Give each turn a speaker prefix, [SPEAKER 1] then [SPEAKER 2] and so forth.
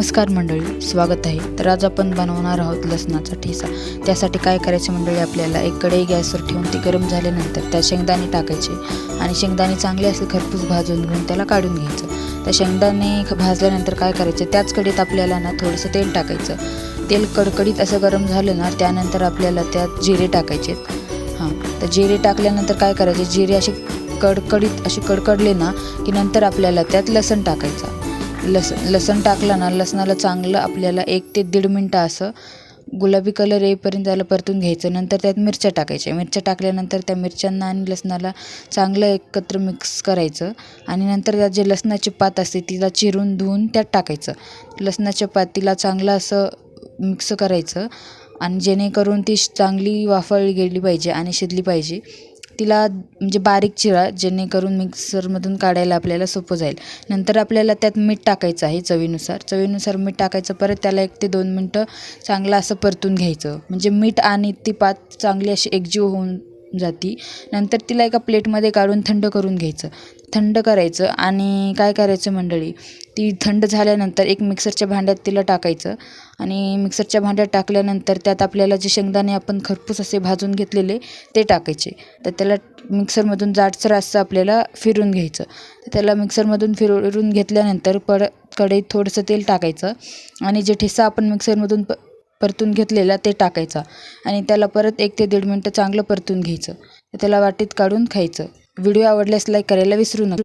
[SPEAKER 1] नमस्कार मंडळी, स्वागत आहे. तर आज आपण बनवणार आहोत लसणाचा ठेचा. त्यासाठी काय करायचं मंडळी, आपल्याला एक कढई गॅसवर ठेवून ती गरम झाल्यानंतर त्यात शेंगदाणे टाकायचे आणि शेंगदाणे चांगले असे खरपूस भाजून घेऊन त्याला काढून घ्यायचं. त्या शेंगदाणे भाजल्यानंतर काय करायचं, त्याच कढईत आपल्याला ना थोडंसं तेल टाकायचं. तेल कडकडीत असं गरम झालं ना, त्यानंतर आपल्याला त्यात जिरे टाकायचे. तर जिरे टाकल्यानंतर काय करायचे, जिरे असे कडकडीत असे कडकडले ना की नंतर आपल्याला त्यात लसण टाकायचं. लसण टाकलं ना, लसणाला चांगलं आपल्याला 1 ते 1.5 मिनटं असं गुलाबी कलर येईपर्यंत त्याला परतून घ्यायचं. नंतर त्यात मिरच्या टाकायच्या. मिरच्या टाकल्यानंतर त्या मिरच्यांना आणि लसणाला चांगलं एकत्र मिक्स करायचं आणि नंतर त्यात जे लसणाची पात असते तिला चिरून धुवून त्यात टाकायचं. लसणाच्या पातीला चांगलं असं मिक्स करायचं आणि जेणेकरून ती चांगली वाफळली गेली पाहिजे आणि शिजली पाहिजे. तिला म्हणजे बारीक चिरा, जेणेकरून मिक्सरमधून काढायला आपल्याला सोपं जाईल. नंतर आपल्याला त्यात मीठ टाकायचं आहे चवीनुसार मीठ टाकायचं. परत त्याला 1 ते 2 मिनटं चांगलं असं परतून घ्यायचं, म्हणजे मीठ आणि ती पात चांगली अशी एकजीव होऊन जाती. नंतर तिला एका प्लेटमध्ये काढून थंड करून घ्यायचं. थंड करायचं आणि काय करायचं मंडळी, ती थंड झाल्यानंतर एक मिक्सरच्या भांड्यात तिला टाकायचं आणि मिक्सरच्या भांड्यात टाकल्यानंतर त्यात आपल्याला जे शेंगदाणे आपण खरपूस असे भाजून घेतलेले ते टाकायचे. तर त्याला मिक्सरमधून जाडसर असं आपल्याला फिरून घ्यायचं. त्याला मिक्सरमधून फिरून घेतल्यानंतर परत कढईत थोडंसं तेल टाकायचं आणि जे ठेचा आपण मिक्सरमधून परतून घेतलेला ते टाकायचा आणि त्याला परत 1 ते 1.5 मिनटं चांगलं परतून घ्यायचं. त्याला वाटीत काढून खायचं. व्हिडिओ आवडल्यास लाईक करायला विसरू नका.